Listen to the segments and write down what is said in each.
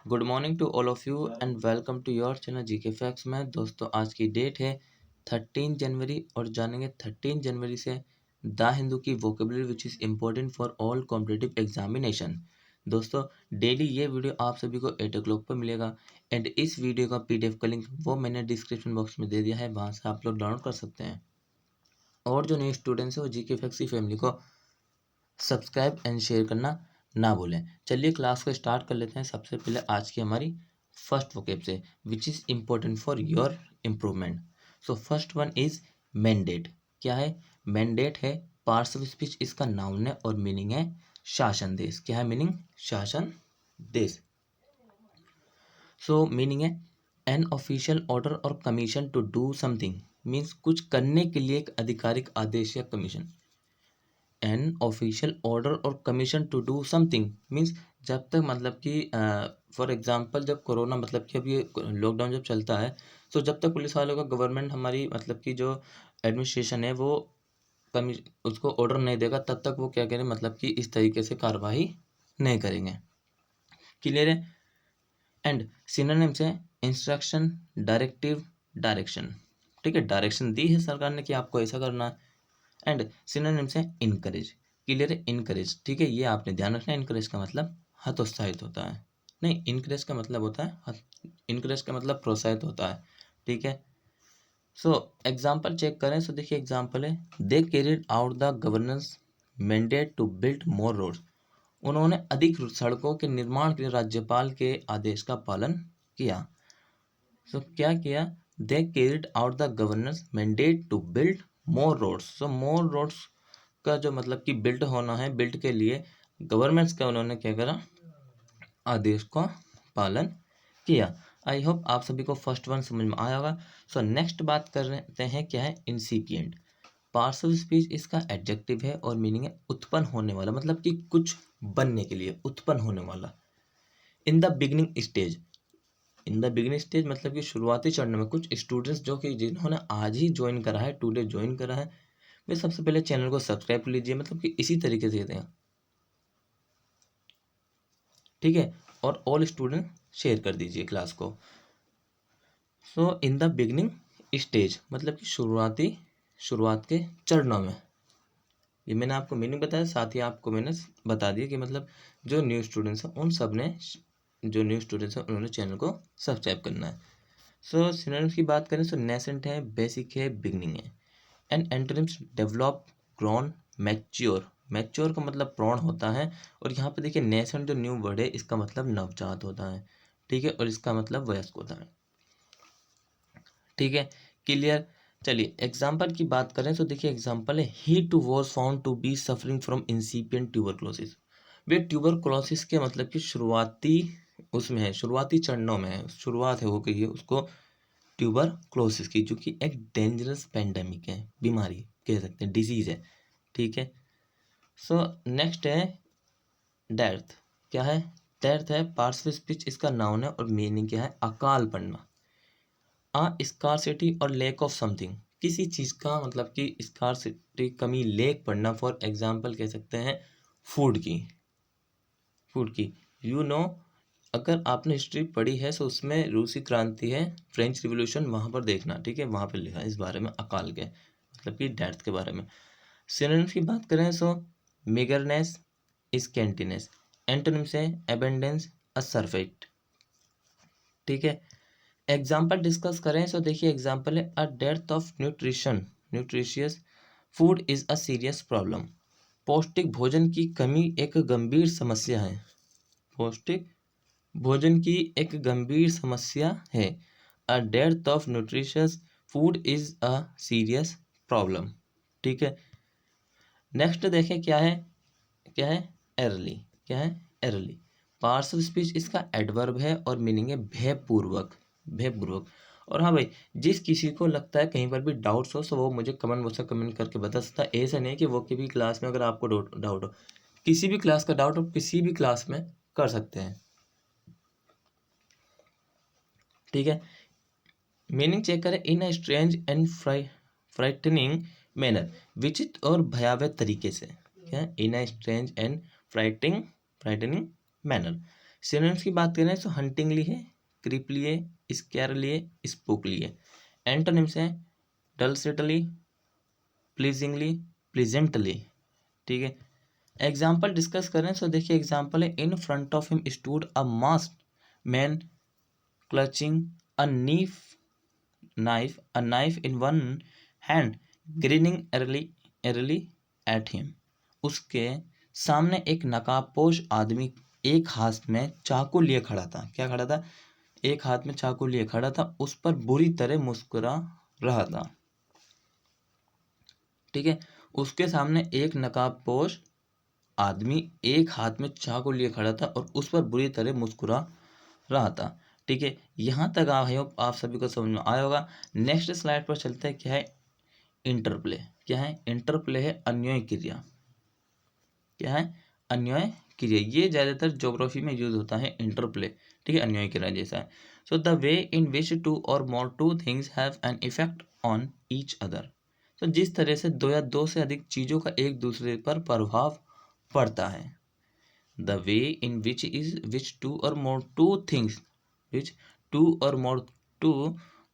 Good morning to all of you and welcome to your channel GK facts में। दोस्तों आज की date है 13 जनवरी और जानेंगे 13 जनवरी से द हिंदू की vocabulary which is important for all competitive examination. दोस्तों डेली ये वीडियो आप सभी को 8 o'clock पर मिलेगा एंड इस वीडियो का पीडीएफ का लिंक वो मैंने डिस्क्रिप्शन बॉक्स में दे दिया है, वहाँ से आप लोग डाउनलोड कर सकते हैं। और जो नए स्टूडेंट्स हैं वो जीके फैक्ट्स की फैमिली को सब्सक्राइब एंड शेयर करना ना भूलें। चलिए क्लास को स्टार्ट कर लेते हैं। सबसे पहले आज की हमारी फर्स्ट वोकेब से which is important for your improvement. So first one is mandate. क्या है? मैंडेट है पार्ट्स ऑफ स्पीच, इसका नाउन है और मीनिंग है शासन देश। क्या है मीनिंग? शासन देश। सो मीनिंग है an official order or commission to do something, means कुछ करने के लिए एक आधिकारिक आदेश या commission. An official order or commission to do something means जब तक मतलब कि फॉर एग्जांपल जब कोरोना मतलब कि अभी लॉकडाउन जब चलता है, तो जब तक पुलिस वालों का गवर्नमेंट हमारी मतलब कि जो एडमिनिस्ट्रेशन है वो कमी उसको ऑर्डर नहीं देगा, तब तक वो क्या करें मतलब कि इस तरीके से कार्रवाई नहीं करेंगे। क्लियर है? एंड सिनोनिम्स है इंस्ट्रक्शन, डायरेक्टिव, डायरेक्शन। ठीक है, डायरेक्शन दी है सरकार ने कि आपको ऐसा करना है। एंड सिनोनिम्स है इनकरेज। क्लियर है? इनकरेज, ठीक है, ये आपने ध्यान रखना है। इनकरेज का मतलब हतोत्साहित होता है, नहीं, इनकरेज का मतलब होता है इनकरेज का मतलब प्रोत्साहित होता है। ठीक है, सो एग्जाम्पल चेक करें। सो देखिए एग्जाम्पल है they carried out the governance mandate to build more roads. उन्होंने अधिक सड़कों के निर्माण के लिए राज्यपाल के आदेश का पालन किया। सो क्या किया? They carried out the governance mandate to build more roads. So more roads का जो मतलब कि बिल्ड होना है, बिल्ड के लिए गवर्नमेंट्स का उन्होंने क्या करा? आदेश का पालन किया। आई होप आप सभी को फर्स्ट वन समझ में आया होगा। सो नेक्स्ट बात कर रहे हैं क्या है? इंसिपिएंट। पार्ट्स ऑफ स्पीच इसका एडजेक्टिव है और मीनिंग है उत्पन्न होने वाला, मतलब कि कुछ बनने के लिए उत्पन्न होने वाला। In the beginning stage. In the beginning stage मतलब कि शुरुआती चरण में कुछ स्टूडेंट्स जो कि जिन्होंने आज ही ज्वाइन करा है, टुडे ज्वाइन करा है, वे सबसे पहले चैनल को सब्सक्राइब कर लीजिए, मतलब कि इसी तरीके से दें। ठीक है, और ऑल स्टूडेंट शेयर कर दीजिए क्लास को। सो इन द बिगिनिंग स्टेज मतलब कि शुरुआत के चरणों में। ये मैंने आपको मीनिंग बताया, साथ ही आपको मैंने बता दिया कि मतलब जो न्यू स्टूडेंट्स हैं उन सब ने, जो न्यू स्टूडेंट्स हैं उन्होंने चैनल को सब्सक्राइब करना है। सो सिनोनिम्स की बात करें तो नेसेंट है, बेसिक है, बिगनिंग है। And antonyms develop, grown, mature. Mature का मतलब प्रौढ़ होता है, और यहाँ पे देखिए नेसेंट जो न्यू वर्ड है इसका मतलब नवजात होता है। ठीक है, और इसका मतलब वयस्क होता है। ठीक है, क्लियर। चलिए एग्जाम्पल की बात करें तो देखिए एग्जाम्पल है he too was found to be suffering from incipient tuberculosis. वे ट्यूबरक्लोसिस के मतलब कि शुरुआती उसमें है, शुरुआती चरणों में है, शुरुआत है हो गई है उसको ट्यूबरक्लोसिस की, जो कि एक डेंजरस पेंडेमिक है, बीमारी कह सकते हैं, डिजीज है। ठीक है, सो नेक्स्ट है डेथ। क्या है? डेथ है पार्ट्स ऑफ स्पीच, इसका नाउन है और मीनिंग क्या है? अकाल पड़ना। स्कार्सिटी और लेक ऑफ समथिंग, किसी चीज का मतलब कि स्कार्सिटी कमी, लेक पड़ना, फॉर एग्जाम्पल कह सकते हैं फूड की, फूड की। यू नो, अगर आपने हिस्ट्री पढ़ी है तो उसमें रूसी क्रांति है, फ्रेंच रिवॉल्यूशन, वहां पर देखना। ठीक है, वहां पर लिखा है इस बारे में अकाल के मतलब कि डेथ के बारे में। सिनोनिम्स की बात करें तो मेगरनेस, स्कैंटीनेस। एंटोनिम्स है एबेंडेंस, असरफेक्ट। ठीक है, एग्जाम्पल डिस्कस करें तो देखिए एग्जाम्पल है a death of nutrition, nutritious food is a serious problem. पौष्टिक भोजन की कमी एक गंभीर समस्या है। पौष्टिक भोजन की एक गंभीर समस्या है। A death of nutritious food is a serious problem. ठीक है, नेक्स्ट देखें क्या है? क्या है? एर्ली। क्या है? एर्ली। पार्ट्स ऑफ स्पीच इसका एडवर्ब है और मीनिंग है भयपूर्वक, भयपूर्वक। और हाँ भाई, जिस किसी को लगता है कहीं पर भी डाउट्स हो तो वो मुझे कमेंट बॉक्स में कमेंट करके बता सकता है। ऐसा नहीं कि वो की भी क्लास में अगर आपको डाउट हो, किसी भी क्लास का डाउट हो किसी भी क्लास में कर सकते हैं। ठीक है, मीनिंग चेक करें in a strange and frightening manner, विचित्र और भयावह तरीके से। क्या? In a strange and frightening manner. Synonyms की बात करें तो हंटिंगली है, क्रीपली है, स्कैरली है, स्पूकली है। एंटोनिम्स है डल्सिटली, प्लीजिंगली, प्लीजेंटली। ठीक है, एग्जाम्पल डिस्कस करें तो देखिए एग्जाम्पल है, in front of him stood a masked man clutching a knife in one hand, grinning early at him. उसके सामने एक नकाबपोश आदमी एक हाथ में चाकू लिए खड़ा था। क्या खड़ा था? एक हाथ में चाकू लिए खड़ा था, उस पर बुरी तरह मुस्कुरा रहा था। ठीक है, उसके सामने एक नकाबपोश आदमी एक हाथ में चाकू लिए खड़ा था और उस पर बुरी तरह मुस्कुरा रहा था। ठीक है, यहाँ तक आई होप आप सभी को समझ में आया होगा। नेक्स्ट स्लाइड पर चलते हैं। क्या है इंटरप्ले? क्या है इंटरप्ले? है अन्वय क्रिया। क्या है? अन्वय क्रिया। ये ज्यादातर ज्योग्राफी में यूज होता है इंटरप्ले। ठीक है, अन्वय क्रिया जैसा है। So the way in which to और more two things have an effect on each other. तो जिस तरह से दो या दो से अधिक चीजों का एक दूसरे पर प्रभाव पड़ता है। The way in which two or more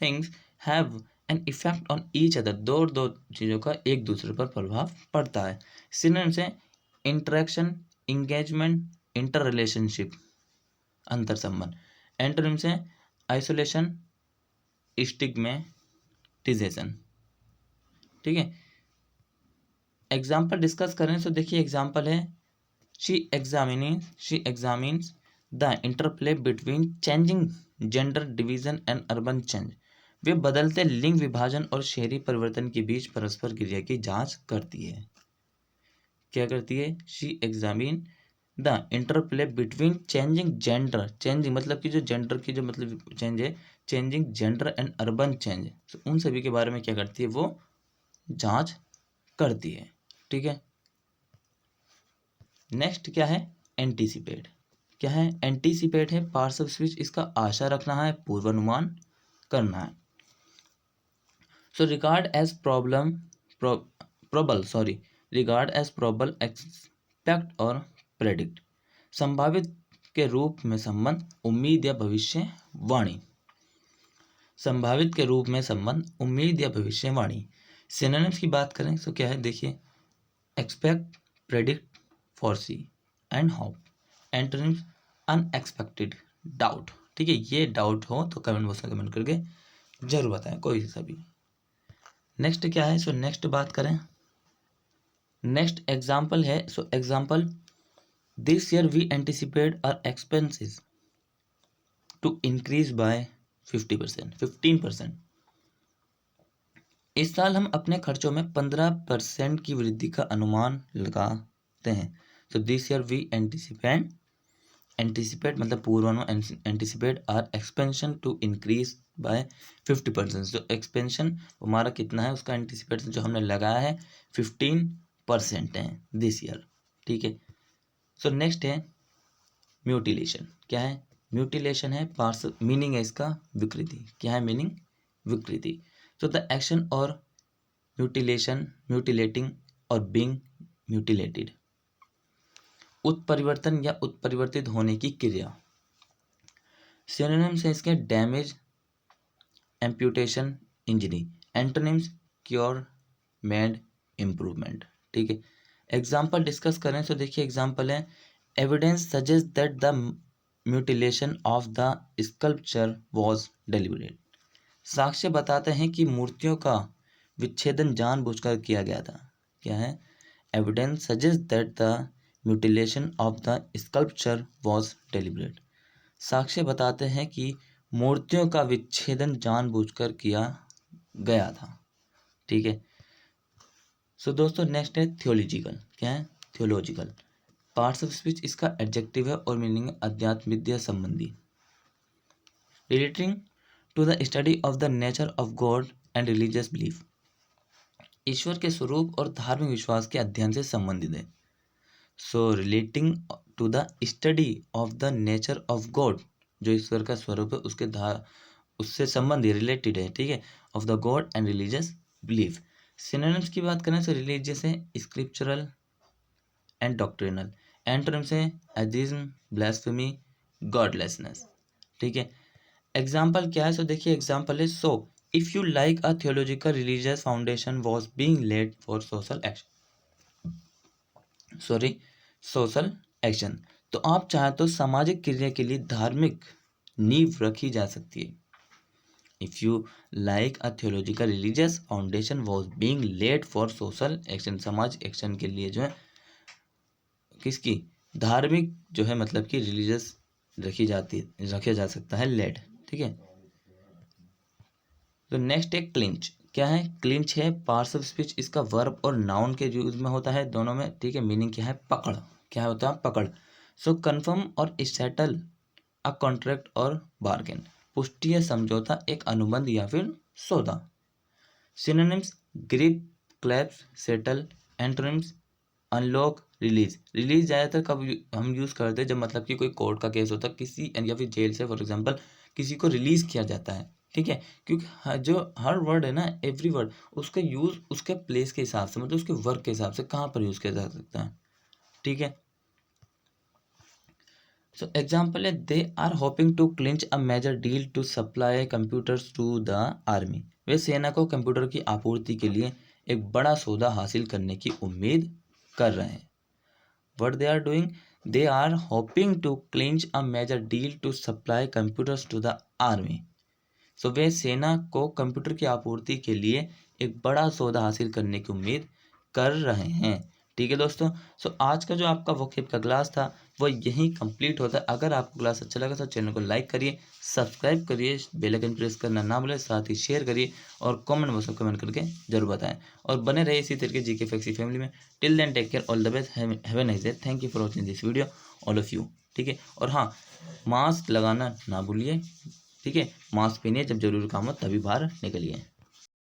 things have an effect on each other। दो और दो चीजों का एक दूसरे पर प्रभाव पड़ता है। सिनोनिम्स है इंटरेक्शन, इंगेजमेंट, इंटर रिलेशनशिप, अंतर संबंध। एंटोनिम्स है आइसोलेशन, स्टिग्मेटिजेशन। ठीक है, एग्जाम्पल डिस्कस करें तो देखिए एग्जाम्पल है, She examines the interplay between changing gender division and urban change। वे बदलते लिंग विभाजन और शहरी परिवर्तन के बीच परस्पर क्रिया की जांच करती है। क्या करती है? She examine the interplay between changing gender, changing मतलब कि जो जेंडर की जो मतलब चेंज है, changing gender and urban change, तो उन सभी के बारे में क्या करती है? वो जांच करती है। ठीक है, नेक्स्ट क्या है? एंटीसिपेट। क्या है? एंटीसिपेट है पार्श्व स्विच, इसका आशा रखना है, पूर्वानुमान करना है। सो रिगार्ड एज प्रोबल, एक्सपेक्ट और प्रेडिक्ट। संभावित के रूप में संबंध, उम्मीद या भविष्यवाणी। संभावित के रूप में संबंध, उम्मीद या भविष्यवाणी। सिनोनिम्स की बात करें तो क्या है? देखिए expect, predict, foresee and hope. Antonyms unexpected, doubt. ठीक है, ये डाउट हो तो कमेंट बॉक्स में कमेंट करके जरूर बताएं, कोई सा भी। नेक्स्ट क्या है? सो नेक्स्ट बात करें, नेक्स्ट एग्जाम्पल है। So example, this year we anticipate our expenses to increase by 50%, 15%। इस साल हम अपने खर्चों में 15% की वृद्धि का अनुमान लगाते हैं। तो दिस ईयर वी एंटिसिपेट मतलब पूर्वानुमान, anticipate our expansion to increase by 50%। जो एक्सपेंशन हमारा कितना है, उसका एंटिसिपेट जो हमने लगाया है 15% है दिस ईयर। ठीक है, सो नेक्स्ट है म्यूटिलेशन। क्या है? म्यूटिलेशन है पार्सल, मीनिंग है इसका विकृति। क्या है मीनिंग? विकृति। तो द एक्शन और म्यूटिलेशन, म्यूटिलेटिंग और बीइंग म्यूटिलेटेड। उत्परिवर्तन या उत्परिवर्तित होने की क्रिया। सिनोनिम्स है इसके damage, amputation, injury. Antonyms cure, made, improvement. ठीक है, एग्जाम्पल डिस्कस करें तो देखिए एग्जाम्पल है, evidence suggest that the mutilation of the sculpture was deliberate. साक्ष्य बताते हैं कि मूर्तियों का विच्छेदन जानबूझकर किया गया था। क्या है? Evidence suggest that the mutilation of the sculpture was deliberate. साक्ष्य बताते हैं कि मूर्तियों का विच्छेदन जानबूझकर किया गया था। ठीक है, सो दोस्तों नेक्स्ट है थियोलॉजिकल। क्या है? थियोलॉजिकल। पार्ट्स ऑफ स्पीच इसका एडजेक्टिव है और मीनिंग अध्यात्म विद्या संबंधी। Relating to the study of the nature of God and religious belief. ईश्वर के स्वरूप और धार्मिक विश्वास के अध्ययन से संबंधित है। So relating to the study of the nature of God, जो ईश्वर का स्वरूप है उससे संबंधित, रिलेटेड है। ठीक है, of the god and religious belief. Synonyms की बात करें तो रिलीजियस है स्क्रिप्चरल एंड डॉक्ट्रिनल। एंटोनिम्स है एथिज्म, ब्लास्फेमी, गॉडलेसनेस। ठीक है, एग्जाम्पल क्या है? सो देखिए एग्जाम्पल है, so if you like a theological religious foundation was being laid for social action, sorry social action. तो आप चाहे तो सामाजिक क्रिया के लिए धार्मिक नींव रखी जा सकती है। If you like a theological religious foundation was being laid for social action, समाज एक्शन के लिए जो है किसकी, धार्मिक जो है मतलब कि रिलीजियस रखा जा सकता है, लेड। ठीक है, तो नेक्स्ट है क्लिंच। क्या है? क्लिंच है पार्श्व स्पीच, इसका वर्ब और नाउन के यूज में होता है दोनों में। ठीक है, मीनिंग क्या है? पकड़। क्या होता है? पकड़। So confirm or settle a contract or bargain, पुष्टि या समझौता, एक अनुबंध या फिर सौदा। Synonyms grip, clasps, settle. Antonyms unlock, release. Release ज़्यादातर कब हम यूज़ करते हैं? जब मतलब कि कोई कोर्ट का केस होता है किसी, या फिर जेल से फॉर एग्जांपल किसी को रिलीज किया जाता है। ठीक है, क्योंकि जो हर वर्ड है ना, एवरी वर्ड, उसका यूज़ उसके प्लेस के हिसाब से, मतलब उसके वर्क के हिसाब से कहाँ पर यूज़ किया जा सकता है। ठीक है, सो एग्जाम्पल है, they are hoping to clinch a major deal to supply computers to the army. वे सेना को कंप्यूटर की आपूर्ति के लिए एक बड़ा सौदा हासिल करने की उम्मीद कर रहे हैं। What they are doing? They are hoping to clinch a major deal to supply computers to the army. So वे सेना को कंप्यूटर की आपूर्ति के लिए एक बड़ा सौदा हासिल करने की उम्मीद कर रहे हैं। ठीक है दोस्तों, सो आज का जो आपका वोकैब का क्लास था वो यहीं कंप्लीट होता है। अगर आपको क्लास अच्छा लगा तो चैनल को लाइक करिए, सब्सक्राइब करिए, बेल आइकन प्रेस करना ना भूलें, साथ ही शेयर करिए और कमेंट बॉक्स में कमेंट करके जरूर बताएं। और बने रहिए इसी तरीके जीके फैक्सी फैमिली में। Till then take care, all the best, have a nice day, thank you for watching this video all of you. ठीक है, और हाँ, मास्क लगाना ना भूलिए। ठीक है, मास्क पहनिए, जब जरूरी काम हो तभी बाहर निकलिए।